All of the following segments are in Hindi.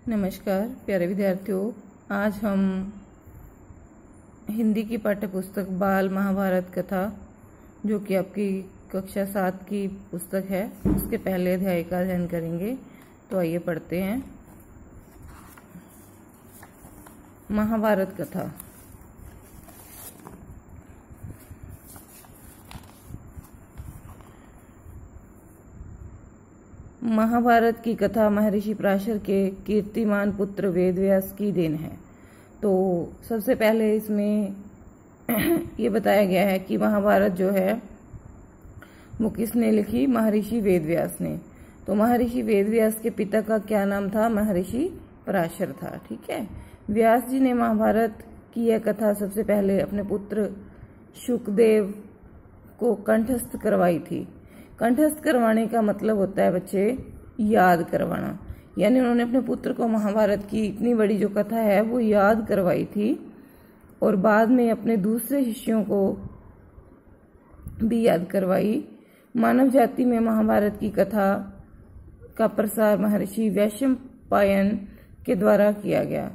नमस्कार प्यारे विद्यार्थियों, आज हम हिंदी की पाठ्य पुस्तक बाल महाभारत कथा जो कि आपकी कक्षा 7 की पुस्तक है उसके पहले अध्याय का अध्ययन करेंगे। तो आइए पढ़ते हैं। महाभारत कथा। महाभारत की कथा महर्षि पराशर के कीर्तिमान पुत्र वेदव्यास की देन है। तो सबसे पहले इसमें ये बताया गया है कि महाभारत जो है वो किसने लिखी? महर्षि वेदव्यास ने। तो महर्षि वेदव्यास के पिता का क्या नाम था? महर्षि पराशर था। ठीक है। व्यास जी ने महाभारत की यह कथा सबसे पहले अपने पुत्र शुकदेव को कंठस्थ करवाई थी। कंठस्थ करवाने का मतलब होता है बच्चे याद करवाना, यानी उन्होंने अपने पुत्र को महाभारत की इतनी बड़ी जो कथा है वो याद करवाई थी और बाद में अपने दूसरे शिष्यों को भी याद करवाई। मानव जाति में महाभारत की कथा का प्रसार महर्षि वैशंपायन के द्वारा किया गया।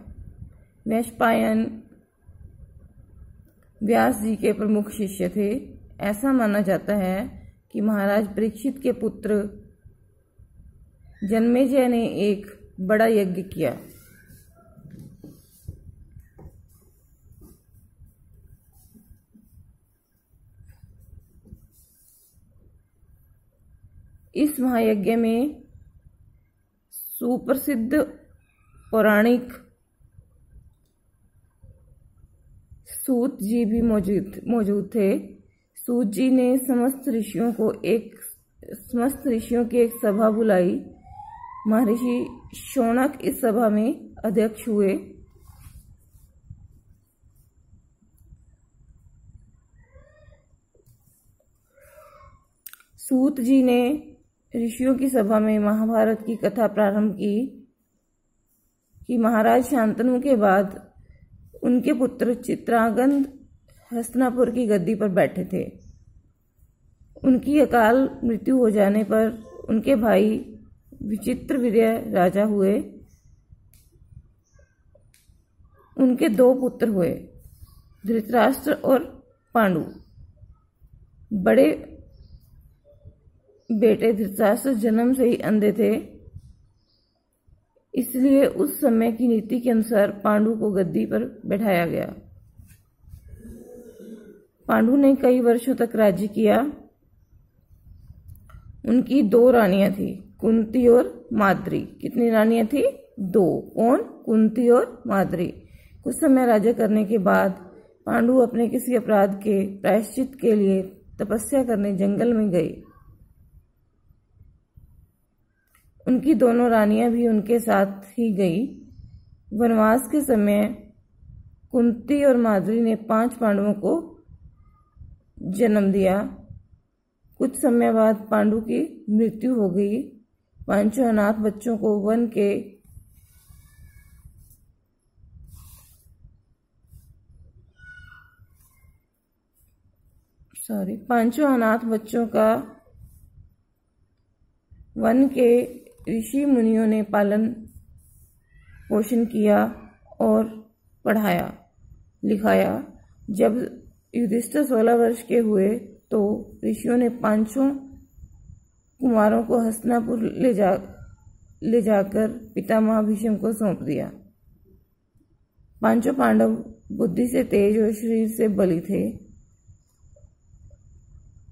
वैशंपायन व्यास जी के प्रमुख शिष्य थे। ऐसा माना जाता है कि महाराज परीक्षित के पुत्र जन्मेजय ने एक बड़ा यज्ञ किया। इस महायज्ञ में सुप्रसिद्ध पौराणिक सूत जी भी मौजूद थे। सूत जी ने समस्त ऋषियों की एक सभा बुलाई। महर्षि शौनक इस सभा में अध्यक्ष हुए। सूत जी ने ऋषियों की सभा में महाभारत की कथा प्रारंभ की कि महाराज शांतनु के बाद उनके पुत्र चित्रांगद हस्तिनापुर की गद्दी पर बैठे थे। उनकी अकाल मृत्यु हो जाने पर उनके भाई विचित्रवीर्य राजा हुए। उनके 2 पुत्र हुए, धृतराष्ट्र और पांडु। बड़े बेटे धृतराष्ट्र जन्म से ही अंधे थे, इसलिए उस समय की नीति के अनुसार पांडु को गद्दी पर बैठाया गया। पांडु ने कई वर्षों तक राज्य किया। उनकी 2 रानियां थी, कुंती और माद्री। कितनी रानियां थी? 2। कौन? कुंती और माद्री। कुछ समय राज्य करने के बाद पांडु अपने किसी अपराध के प्रायश्चित के लिए तपस्या करने जंगल में गए। उनकी दोनों रानियां भी उनके साथ ही गई। वनवास के समय कुंती और माद्री ने 5 पांडवों को जन्म दिया। कुछ समय बाद पांडु की मृत्यु हो गई। 5 अनाथ बच्चों को वन के पांचों अनाथ बच्चों का वन के ऋषि मुनियों ने पालन पोषण किया और पढ़ाया लिखाया। जब युधिष्ठिर 16 वर्ष के हुए तो ऋषियों ने 5 कुमारों को हस्तिनापुर ले जाकर पितामह भीष्म को सौंप दिया। 5 पांडव बुद्धि से तेज और शरीर से बली थे।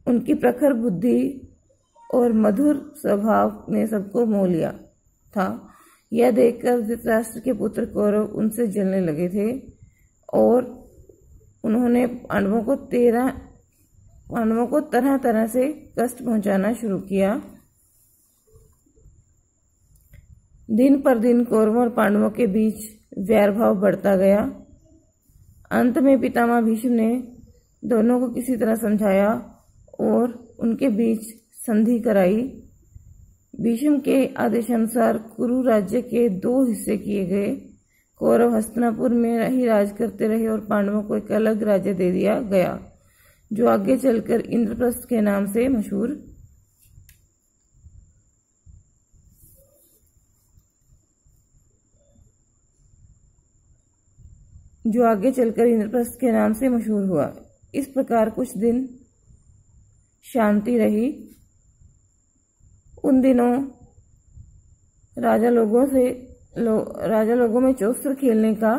उनकी प्रखर बुद्धि और मधुर स्वभाव ने सबको मोह लिया था। यह देखकर धृतराष्ट्र के पुत्र कौरव उनसे जलने लगे थे और उन्होंने पांडवों को तरह तरह से कष्ट पहुंचाना शुरू किया। दिन पर दिन कौरवों और पांडवों के बीच वैर भाव बढ़ता गया। अंत में पितामह भीष्म ने दोनों को किसी तरह समझाया और उनके बीच संधि कराई। भीष्म के आदेशानुसार कुरु राज्य के 2 हिस्से किए गए। कौरव हस्तिनापुर में ही राज करते रहे और पांडवों को एक अलग राज्य दे दिया गया जो आगे चलकर इंद्रप्रस्थ के नाम से मशहूर जो आगे चलकर इंद्रप्रस्थ के नाम से मशहूर हुआ। इस प्रकार कुछ दिन शांति रही। उन दिनों राजा लोगों में चौसर खेलने का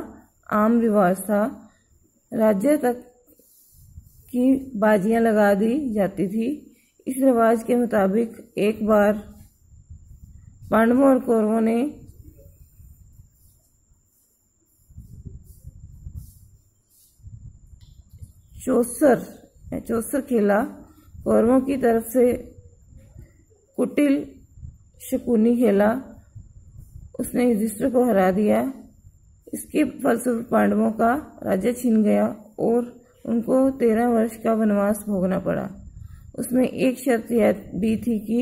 आम रिवाज था। राज्य तक की बाजियां लगा दी जाती थी। इस रिवाज के मुताबिक एक बार पांडवों और कौरवों ने चौसर खेला। कौरवों की तरफ से कुटिल शकुनी खेला। उसने युधिष्ठिर को हरा दिया। इसके फलस्वरूप पांडवों का राज्य छिन गया और उनको 13 वर्ष का वनवास भोगना पड़ा। उसमें एक शर्त यह भी थी कि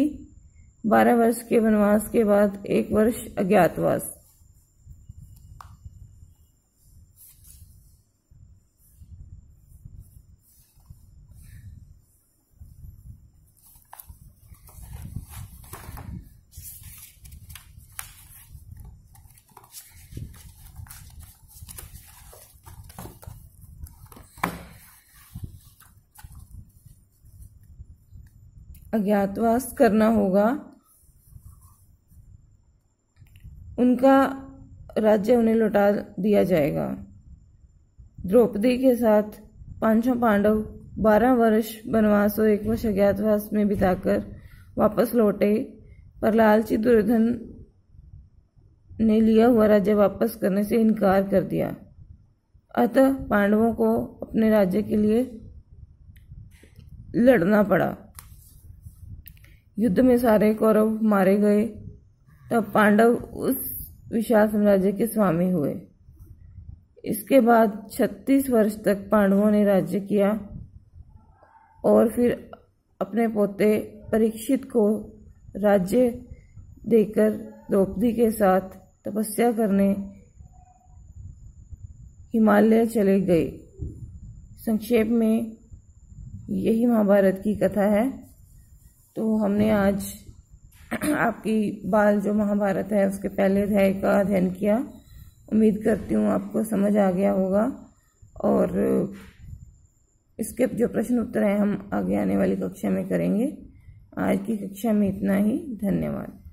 12 वर्ष के वनवास के बाद 1 वर्ष अज्ञातवास। अज्ञातवास करना होगा। उनका राज्य उन्हें लौटा दिया जाएगा। द्रौपदी के साथ पांचों पांडव 12 वर्ष वनवास और 1 वर्ष अज्ञातवास में बिताकर वापस लौटे, पर लालची दुर्योधन ने लिया हुआ राज्य वापस करने से इनकार कर दिया। अतः पांडवों को अपने राज्य के लिए लड़ना पड़ा। युद्ध में सारे कौरव मारे गए। तब पांडव उस विशाल साम्राज्य के स्वामी हुए। इसके बाद 36 वर्ष तक पांडवों ने राज्य किया और फिर अपने पोते परीक्षित को राज्य देकर द्रौपदी के साथ तपस्या करने हिमालय चले गए। संक्षेप में यही महाभारत की कथा है। तो हमने आज आपकी बाल जो महाभारत है उसके पहले अध्याय का अध्ययन किया। उम्मीद करती हूँ आपको समझ आ गया होगा और इसके जो प्रश्न उत्तर हैं हम आगे आने वाली कक्षा में करेंगे। आज की कक्षा में इतना ही। धन्यवाद।